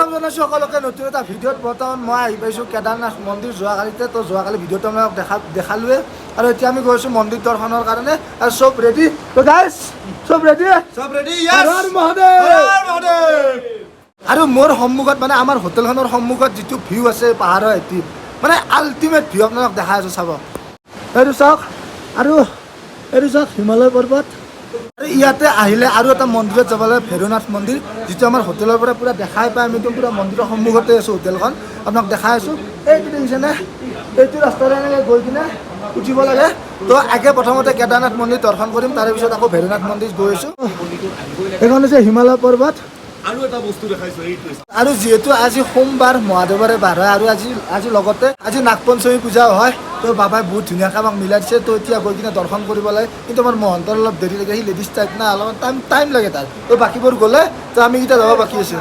স্বাগতম জনাইছোঁ সকলোকে নতুন এটা ভিডিঅ'ত। বৰ্তমান মই আহি পাইছোঁ কেদাৰনাথ মন্দিৰ যোৱাকালিতে। তো যোৱাকালি ভিডিঅ'টো আপোনালোকক দেখালোৱে আৰু এতিয়া আমি গৈছোঁ মন্দিৰ দৰ্শনৰ কাৰণে আৰু চব ৰেডি। তো গাইজ চব ৰেডি আৰু মোৰ সন্মুখত মানে আমাৰ হোটেলখনৰ সন্মুখত যিটো ভিউ আছে পাহাৰৰ এটি মানে আল্টিমেট ভিউ আপোনালোকক দেখাই আছোঁ চাব। এইটো চাওক আৰু এইটো চাওক হিমালয় পৰ্বত। ইয়াতে আহিলে আৰু এটা মন্দিৰত যাব লাগে ভৈৰৱনাথ মন্দিৰ, যিটো আমাৰ হোটেলৰ পৰা পুৰা দেখাই পাই। আমিতো পুৰা মন্দিৰৰ সন্মুখতে আছোঁ, হোটেলখন আপোনাক দেখাই আছোঁ। এইটো দেখিছেনে, এইটো ৰাস্তাৰে এনেকৈ গৈ কিনে উঠিব লাগে। তো আগে প্ৰথমতে কেদাৰনাথ মন্দিৰ দৰ্শন কৰিম, তাৰে পিছত আকৌ ভৈৰৱনাথ মন্দিৰ গৈ আছোঁ। এইখন হৈছে হিমালয় পৰ্বত। আৰু এটা বস্তু দেখাইছোঁ, এইটো আৰু যিহেতু আজি সোমবাৰ মহাদেৱৰে বাৰ হয় আৰু আজি লগতে আজি নাগপঞ্চমী পূজাও হয়। তো বাবাই বহুত ধুনীয়াকৈ আমাক মিলাই দিছে। তো এতিয়া গৈ কিনে দৰ্শন কৰিব লাগে, কিন্তু আমাৰ মহন্তৰ অলপ দেৰি লাগে, সি লেডিজ টাইপ না, অলপমান টাইম লাগে তাৰ। তো বাকীবোৰ গ'লে তো আমি এতিয়া যাব বাকী আছে।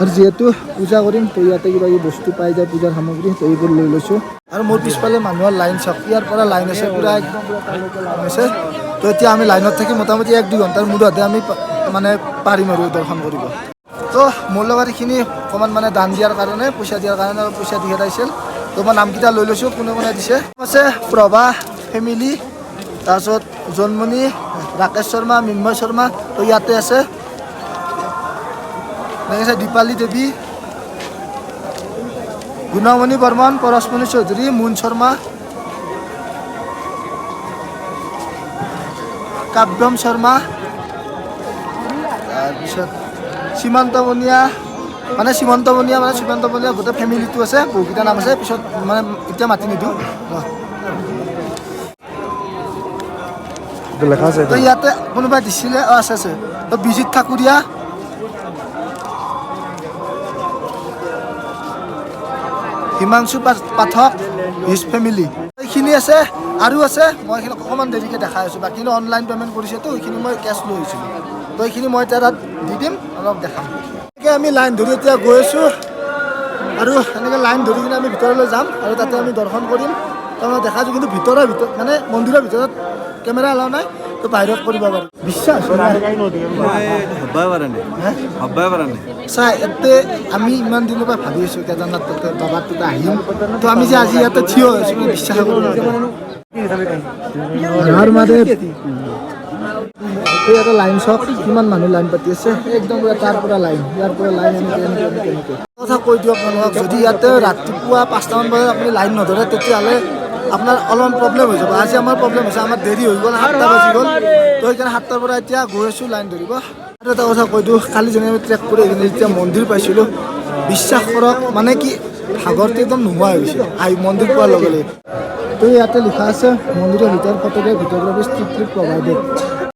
আৰু যিহেতু পূজা কৰিম, তো ইয়াতে কিবা কিবি বস্তু পাই যায়, পূজাৰ সামগ্ৰী, তো এইবোৰ লৈ লৈছোঁ। আৰু মোৰ পিছফালে মানুহৰ লাইন চাওক, ইয়াৰ পৰা লাইন আছে পুৰা একদম পুৰা তালৈকে লাইন আছে। তো এতিয়া আমি লাইনত থাকি মোটামুটি 1-2 ঘণ্টাৰ মূৰতে আমি মানে পাৰিম আৰু দৰ্শন কৰিব। তো মোৰ লগত এইখিনি অকণমান মানে দান দিয়াৰ কাৰণে, পইচা দিয়াৰ কাৰণে পইচা দি হেৰাইছিল। তো মই নামকেইটা লৈ লৈছোঁ, কোনে কোনে দিছে। আছে প্ৰভা ফেমিলি, তাৰপিছত জন্মনি, ৰাকেশ শৰ্মা, মৃন্ময় শৰ্মা, তো ইয়াতে আছে। দেখিছে দীপালী দেৱী, গুণামণি বৰ্মন, পৰশমণি চৌধুৰী, মুন শৰ্মা, কাব্যম শৰ্মা, তাৰপিছত সীমান্ত বনিয়া গোটেই ফেমিলিটো আছে, বহুকেইটা নাম আছে। পিছত মানে এতিয়া মাতি নিদিওঁ। তো ইয়াতে কোনোবাই দিছিলে, আছে তো বিজিত ঠাকুৰীয়া, হিমাংশু পাঠক, হিজ ফেমিলি, এইখিনি আছে। আৰু আছে, মই এইখিনি অকণমান দেৰিকৈ দেখাই আছোঁ। বাকী অনলাইন পে'মেণ্ট কৰিছেতো, এইখিনি মই কেছ লৈ আহিছিলোঁ। তো এইখিনি মই এতিয়া তাত দি দিম, অলপ দেখাম। এনেকৈ আমি লাইন ধৰি এতিয়া গৈ আছোঁ আৰু এনেকৈ লাইন ধৰি কিনে আমি ভিতৰলৈ যাম আৰু তাতে আমি দৰ্শন কৰিম। তো মই দেখাইছোঁ, কিন্তু ভিতৰত মানে মন্দিৰৰ ভিতৰত কেমেৰা এলাও নাই, তো বাহিৰত কৰিব পাৰোঁ। বিশ্বাস চাই ইয়াতে আমি ইমান দিনৰ পৰা ভাবি আছোঁ কেদাৰনাথ বাবাৰ তাতে আহিম। তো আমি যে আজি ইয়াতে থিয় হৈ আছোঁ, বিশ্বাস কৰিব ইয়াতে লাইন চাওক, কিমান মানুহ লাইন পাতি আছে, একদম পুৰা তাৰ পৰা লাইন, ইয়াৰ পৰা লাইন এনেকৈ কথা কৈ দিয়ক মানুহক। যদি ইয়াতে ৰাতিপুৱা 5টামান বজাত আপুনি লাইন নধৰে, তেতিয়াহ'লে আপোনাৰ অলপমান প্ৰব্লেম হৈ যাব। আজি আমাৰ প্ৰব্লেম হৈছে, আমাৰ দেৰি হৈ গ'ল, 7টা বাজি গ'ল। তো সেইকাৰণে 7টাৰ পৰা এতিয়া গৈ আছোঁ লাইন ধৰিব। আৰু এটা কথা কৈ দিওঁ, কালি যেনে আমি ট্ৰেক কৰি কিনে যেতিয়া মন্দিৰ পাইছিলোঁ, বিশ্বাস কৰক মানে কি ভাগৰটো একদম নোহোৱা হৈ গৈছে আহি মন্দিৰ পোৱাৰ লগে লগে। তো ইয়াতে লিখা আছে মন্দিৰৰ ভিতৰত ফটোগ্ৰাফী ষ্ট্ৰিক্টলি প্ৰভাইডেড।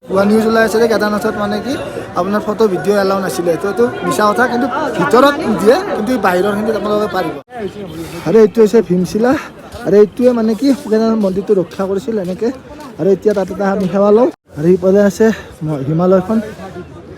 পুৱা নিউজ ওলাই আছে যে কেদাৰনাথত মানে কি আপোনাৰ ফটো ভিডিঅ' এলাও নাছিলে। তো এইটো মিছা কথা, কিন্তু ভিতৰত নিদিয়ে, কিন্তু বাহিৰৰখিনিত আপোনালোকে পাৰিব। আৰু এইটো হৈছে ভীমশিলা, আৰু এইটোৱে মানে কি কেদাৰনাথ মন্দিৰটো ৰক্ষা কৰিছিল এনেকৈ। আৰু এতিয়া তাতে আমি সেৱা লওঁ। আৰু সিফালে আছে হিমালয়খন।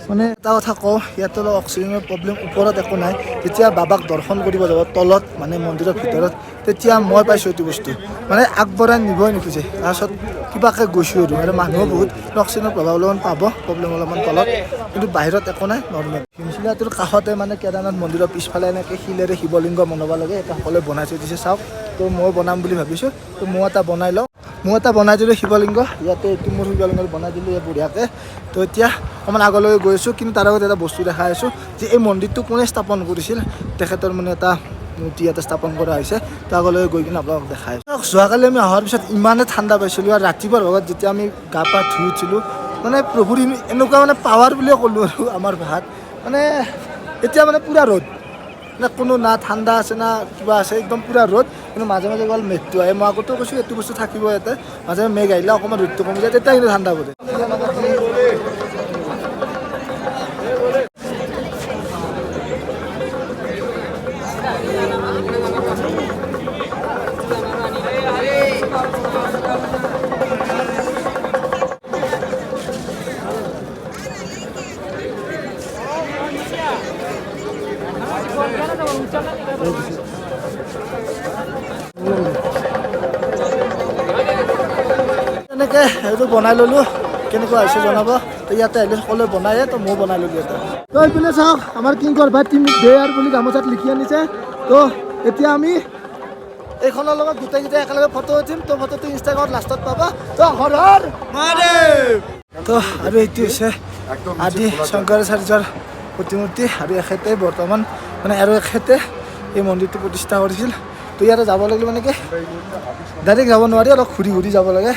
মানে এটা কথা কওঁ, ইয়াত অলপ অক্সিজেনৰ প্ৰব্লেম, ওপৰত একো নাই। যেতিয়া বাবাক দৰ্শন কৰিব যাব তলত মানে মন্দিৰৰ ভিতৰত, তেতিয়া মই পাইছোঁ এইটো বস্তু মানে আগবঢ়াই নিবই নোখোজে। তাৰপিছত কিবাকৈ গৈছোঁ আৰু মানুহো বহুত অক্সিজেনৰ প্ৰভাৱ অলপমান পাব, প্ৰব্লেম অলপমান তলত, কিন্তু বাহিৰত একো নাই, নৰ্মেল। ভীমশিলাটোৰ কাষতে মানে কেদাৰনাথ মন্দিৰৰ পিছফালে এনেকৈ শিলেৰে শিৱলিংগ বনাব লাগে, এটা সকলোৱে বনাই থৈ দিছে চাওক। তো মই বনাম বুলি ভাবিছোঁ, তো মই এটা বনাই লওঁ। মই এটা বনাই দিলোঁ শিৱলিংগ, ইয়াতে এইটো মোৰ শিৱলিংগ বনাই দিলোঁ বঢ়িয়াকৈ। তো এতিয়া অকণমান আগলৈ গৈ আছোঁ, কিন্তু তাৰ আগত এটা বস্তু দেখাই আছোঁ যে এই মন্দিৰটো কোনে স্থাপন কৰিছিল, তেখেতৰ মানে এটা মূৰ্তি ইয়াতে স্থাপন কৰা হৈছে। তো আগলৈ গৈ কিনে আপোনালোকক দেখাই আছোঁ। যোৱাকালি আমি অহাৰ পিছত ইমানে ঠাণ্ডা পাইছিলোঁ, আৰু ৰাতিপুৱাৰ ভাগত যেতিয়া আমি গা পা ধুই উঠিলোঁ, মানে প্ৰভুৰ এনেকুৱা মানে পাৱাৰ বুলিয়ে ক'লোঁ আৰু আমাৰ ভাত মানে এতিয়া মানে পূৰা ৰ'দ, মানে কোনো না ঠাণ্ডা আছে না কিবা আছে, একদম পূৰা ৰ'দ। কিন্তু মাজে মাজে অকল মেঘটো আহে, মই আগতেও কৈছোঁ এইটো বস্তু থাকিব ইয়াতে, মাজে মেঘ আহিলে অকণমান ৰ'দটো কমি যায়, তেতিয়া কিন্তু ঠাণ্ডা পৰে। এনেকৈ এইটো বনাই ল'লোঁ, কেনেকুৱা হৈছে জনাব। তো ইয়াতে আহিলে সকলোৱে বনায়ে তো ময়ো বনাই ল'লোঁ ইয়াতে তো এইপিনে চাওক আমাৰ কিংকৰ ভাই টিম বেয়াৰ বুলি গামোচাত লিখি আনিছে তো এতিয়া আমি এইখনৰ লগত গোটেইকেইটা একেলগে ফটো উঠিম তো ফটোটো ইনষ্টাগ্ৰামত লাষ্টত পাবা তো হৰ হৰ মহাদেৱ তো আৰু এইটো হৈছে আদি শংকৰাচাৰ্যৰ প্ৰতিমূৰ্তি আৰু এখেতে বৰ্তমান মানে আৰু এখেতে এই মন্দিৰটো প্ৰতিষ্ঠা কৰিছিল তো ইয়াতে যাব লাগিলে মানে কি ডাইৰেক্ট যাব নোৱাৰি অলপ ঘূৰি ঘূৰি যাব লাগে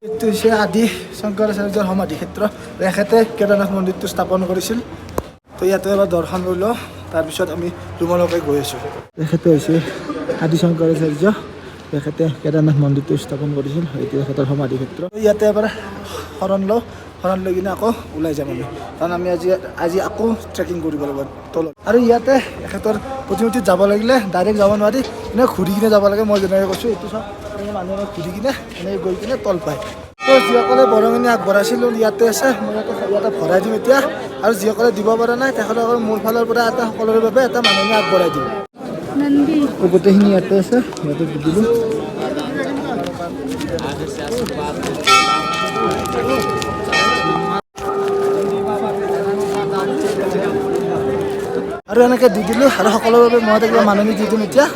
এইটো হৈছে আদি শংকৰাচাৰ্যৰ সমাধি ক্ষেত্ৰ এখেতে কেদাৰনাথ মন্দিৰটো স্থাপন কৰিছিল তো ইয়াতে এবাৰ দৰ্শন কৰি লওঁ তাৰপিছত আমি ৰুমলৈকে গৈ আছোঁ এখেতে হৈছে আদি শংকৰাচাৰ্য তেখেতে কেদাৰনাথ মন্দিৰটো স্থাপন কৰিছিল এইটো তেখেতৰ সমাধি ক্ষেত্ৰ ইয়াতে এবাৰ শৰণ লওঁ শৰণ লৈ কিনে আকৌ ওলাই যাম আমি কাৰণ আমি আজি আকৌ ট্ৰেকিং কৰিব লাগিব তলত আৰু ইয়াতে এখেতৰ প্ৰতিমূৰ্তিত যাব লাগিলে ডাইৰেক্ট যাব নোৱাৰি এনে ঘূৰি কিনে যাব লাগে মই যেনেকৈ কৈছোঁ এইটো চব মানুহে ঘূৰি কিনে এনেকৈ গৈ কিনে তল পায় তো যিসকলে বৰঙণি আগবঢ়াইছিলোঁ ইয়াতে আছে মই ইয়াতে ভৰাই দিম এতিয়া আৰু যিসকলে দিব পৰা নাই তেখেতসকলে মোৰ ফালৰ পৰা এটা সকলোৰে বাবে এটা মাননি আগবঢ়াই দিম গোটেইখিনি ইয়াতে আছে ইয়াতে দি দিলোঁ আৰু এনেকৈ দি দিলোঁ আৰু সকলোৰে বাবে মই এটা কিবা মাননি দি দিম এতিয়া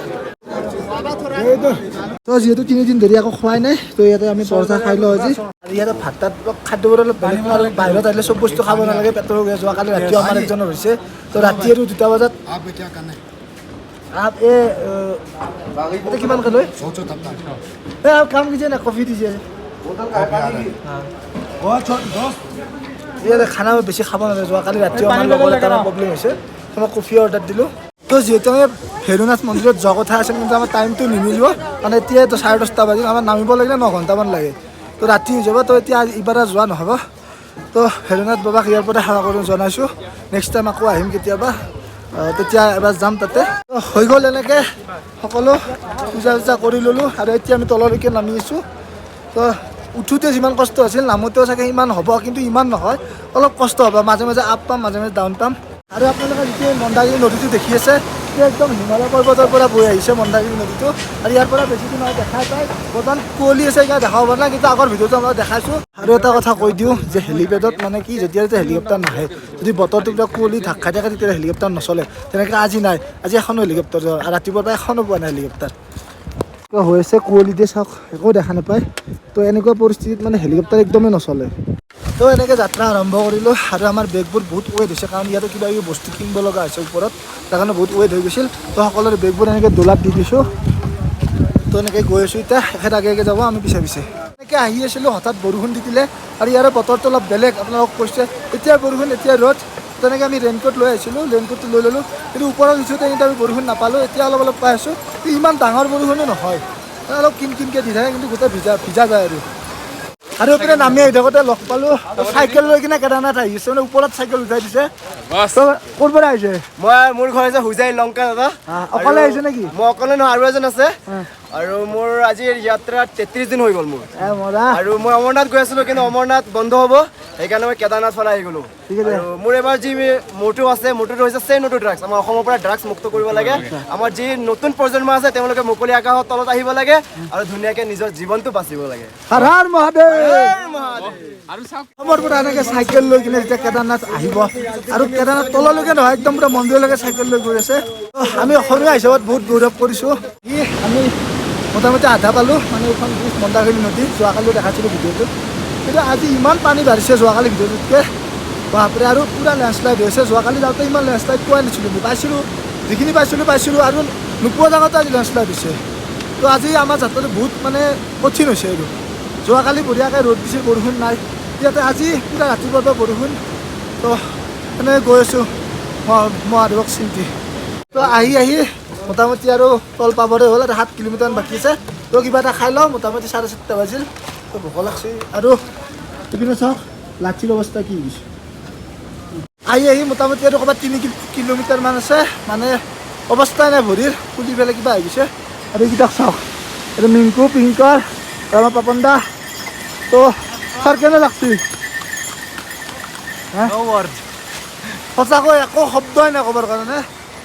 তো যিহেতু 3 দিন ধৰি আকৌ খোৱাই নাই তো ইয়াতে আমি পৰঠা খাই লওঁ আজি আৰু ইয়াতে ভাত তাত খাদ্যবোৰ অলপ বেলেগ আৰু বাহিৰত আহিলে চব বস্তু খাব নালাগে পেটৰ ৰোগ যোৱাকালি ৰাতিও আমাৰ একজনৰ হৈছে তো ৰাতি আৰু 2টা বজাত आप ये किमान कर लो आप काम कीजिए ना कॉफ़ी दीजिए ये खाना बेছি খাব নালাগে যোৱাকালি ৰাতিও আমাৰ লগৰ এটা প্ৰব্লেম হৈছে মই কফি অৰ্ডাৰ দিলোঁ তো যিহেতু আমি ভেৰুনাথ মন্দিৰত যোৱা কথা আছে কিন্তু আমাৰ টাইমটো নিমিলিব মানে এতিয়া 10:30 বাজিল আমাৰ নামিব লাগিলে 9 ঘণ্টামান লাগে তো ৰাতি হৈ যাব তো এতিয়া এইবাৰ যোৱা নহ'ব তো ভেৰুনাথ বাবাক ইয়াৰ পৰা সেৱা কৰি জনাইছোঁ নেক্সট টাইম আকৌ আহিম কেতিয়াবা তেতিয়া এবাৰ যাম তাতে হৈ গ'ল এনেকৈ সকলো পূজা চূজা কৰি ল'লোঁ আৰু এতিয়া আমি তললৈকে নামি আছোঁ তো উঠোঁতে যিমান কষ্ট আছিল নামোতেও চাগে ইমান হ'ব কিন্তু ইমান নহয় অলপ কষ্ট হ'ব মাজে মাজে আপ পাম মাজে মাজে ডাউন পাম আৰু আপোনালোকে যিটো মন্দাৰগিৰি নদীটো দেখি আছে সেইটো একদম হিমালয় পৰ্বতৰ পৰা বৈ আহিছে মন্দাৰগিৰি নদীটো আৰু ইয়াৰ পৰা বেছি দিন দেখা পায় বৰ্তমান কুঁৱলী আছে এতিয়া দেখাব পৰা নাই কিন্তু আগৰ ভিডিঅ'টো মই দেখাইছোঁ আৰু এটা কথা কৈ দিওঁ যে হেলিপেডত মানে কি যেতিয়া হেলিকপ্টাৰ নাহে যদি বতৰটো কিবা কুঁৱলী ঢাক খাই থাকে তেতিয়া হেলিকপ্টাৰ নচলে তেনেকৈ আজি নাই আজি এখনো হেলিকপ্টাৰ ৰাতিপুৱাৰ পৰা এখনো পোৱা নাই হেলিকপ্টাৰ হৈ আছে কুঁৱলী দিয়ে চাওক একো দেখা নাপায় তো এনেকুৱা পৰিস্থিতিত মানে হেলিকপ্টাৰ একদমেই নচলে তো এনেকৈ যাত্ৰা আৰম্ভ কৰিলোঁ আৰু আমাৰ বেগবোৰ বহুত ৱেইট হৈছে কাৰণ ইয়াতে কিবা কিবি বস্তু কিনিব লগা হৈছে ওপৰত তাৰ কাৰণে বহুত ৱেইট হৈ গৈছিল তো সকলোৰে বেগবোৰ এনেকৈ দোলাত দি দিছোঁ তো এনেকৈ গৈ আছোঁ এতিয়া এখেত আগে যাব আমি পিছে পিছে এনেকৈ আহি আছিলোঁ হঠাৎ বৰষুণ দি দিলে আৰু ইয়াৰে বতৰটো অলপ বেলেগ আপোনালোকক কৈছে এতিয়া বৰষুণ এতিয়া ৰ'দ তেনেকৈ আমি ৰেইনকোট লৈ আহিছিলোঁ ৰেইনকোটটো লৈ ল'লোঁ কিন্তু ওপৰত উঠোঁতে কিন্তু আমি বৰষুণ নাপালোঁ এতিয়া অলপ অলপ পাই আছোঁ ইমান ডাঙৰ বৰষুণো নহয় অলপ কিনকিনকৈ দি থাকে কিন্তু গোটেই ভিজা যায় আৰু এইপিনে নামি আহি থাকোঁতে লগ পালোঁ চাইকেল লৈ কিনে কেদাৰনাথ আহি আছে মানে ওপৰত চাইকেল উঠাই দিছে ক'ৰ পৰা আহিছে মই মোৰ ঘৰ হৈছে হুজাই লংকা দাদা অকলে আহিছে নেকি মই অকলে নহয় আৰু এজন আছে আৰু মোৰ আজিৰ যাত্ৰা 33 দিন হৈ গ'ল মোৰ আৰু মই অমৰনাথ গৈ আছিলোঁ কিন্তু অমৰনাথ বন্ধ হ'ব সেইকাৰণে মই কেদাৰনাথ ফালে আহি গ'লোঁ আৰু মোৰ এবাৰ যি মটো আছে মটোটো হৈছে ছে নটো ড্ৰাগছ আমাৰ অসমৰ পৰা ড্ৰাগছ মুক্ত কৰিব লাগে আমাৰ যি নতুন প্ৰজন্ম আছে তেওঁলোকে মুকলি আকাশৰ তলত আহিব লাগে আৰু ধুনীয়াকৈ নিজৰ জীৱনটো বাচিব লাগে হৰ হৰ মহাদেৱ অসমৰ পৰা এনেকৈ চাইকেল লৈ কিনে যেতিয়া কেদাৰনাথ আহিব আৰু কেদাৰনাথ তললৈকে নহয় একদম পুৰা মন্দিৰলৈকে চাইকেল লৈ গৈ আছে আমি অসমীয়া হিচাপত বহুত গৌৰৱ কৰিছোঁ আমি মোটামুটি আধা পালোঁ মানে এইখন ব্ৰিজ মন্দাৰগিৰি নদী যোৱাকালিও দেখাইছিলোঁ ভিডিঅ'টোত কিন্তু আজি ইমান পানী বাঢ়িছে যোৱাকালি ভিডিঅ'টোতকৈ বাপৰে আৰু পূৰা লেণ্ডশ্লাইড হৈছে যোৱাকালি যাওঁতে ইমান লেণ্ডশ্লাইড পোৱাই নাছিলোঁ পাইছিলোঁ যিখিনি পাইছিলোঁ আৰু নোপোৱা জেগাতো আজি লেণ্ডশ্লাইড হৈছে তো আজি আমাৰ যাত্ৰাটো বহুত মানে কঠিন হৈছে আৰু যোৱাকালি বঢ়িয়াকৈ ৰ'দ দিছিল বৰষুণ নাই ইয়াতে আজি পূৰা ৰাতিপুৱাৰ পৰা বৰষুণ তো এনেকৈ গৈ আছোঁ মহাদেৱক চিন্তি তো আহি মোটামুটি আৰু তল পাবৰে হ'ল আৰু 7 কিলোমিটাৰমান বাকী আছে তো কিবা এটা খাই লওঁ মোটামুটি 4:30 বাজিল তো ভোক লাগছে আৰু এইপিনে চাওক লাচিৰ অৱস্থা কি হৈছে আহি মোটামুটি আৰু ক'ৰবাত 3 কিলোমিটাৰমান আছে মানে অৱস্থাই নাই ভৰিৰ ফুলি পেলাই কিবা হৈ গৈছে আৰু এইকেইটাক চাওক এইটো মিংকু পিংকৰ আৰু আমাৰ পাপন দা তো ছাৰ কেনে লাগছে সঁচাকৈ একো শব্দই নাই ক'বৰ কাৰণে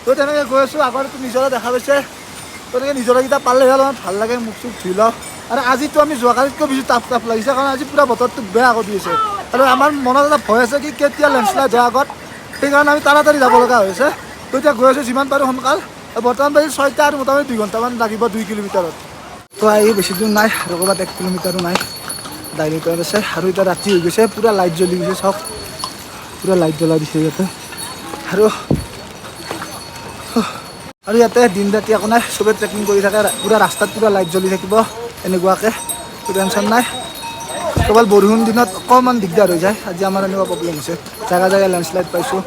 তো তেনেকৈ গৈ আছোঁ আগৰটো নিজৰা দেখা পাইছে তেনেকৈ নিজৰাকেইটা পালেহে অলপমান ভাল লাগে মুখ চুখ ধুই লওঁ আৰু আজিতো আমি যোৱাকালিতকৈ বেছি টাপ লাগিছে কাৰণ আজি পূৰা বতৰটো বেয়া কৰি আছে আৰু আমাৰ মনত এটা ভয় আছে কি কেতিয়া লেণ্ডশ্লাইড হোৱাৰ আগত সেইকাৰণে আমি তাড়াতাড়ি যাব লগা হৈছে তো এতিয়া গৈ আছোঁ যিমান পাৰোঁ সোনকাল বৰ্তমান বাজি 6টা আৰু মোটামুটি 2 ঘণ্টামান লাগিব 2 কিলোমিটাৰত তো আহি বেছি দূৰ নাই আৰু ক'ৰবাত 1 কিলোমিটাৰো নাই ডাইৰেক্ট আছে আৰু এতিয়া ৰাতি হৈ গৈছে পূৰা লাইট জ্বলি গৈছে চাওক পূৰা লাইট জ্বলাই দিছে ইয়াতে আৰু ইয়াতে দিন ৰাতি একো নাই চবে ট্ৰেকিং কৰি থাকে পূৰা ৰাস্তাত পূৰা লাইট জ্বলি থাকিব এনেকুৱাকৈ টেনশ্যন নাই কেৱল বৰষুণ দিনত অকণমান দিগদাৰ হৈ যায় আজি আমাৰ এনেকুৱা প্ৰব্লেম হৈছে জেগা জেগা লেণ্ডশ্লাইড পাইছোঁ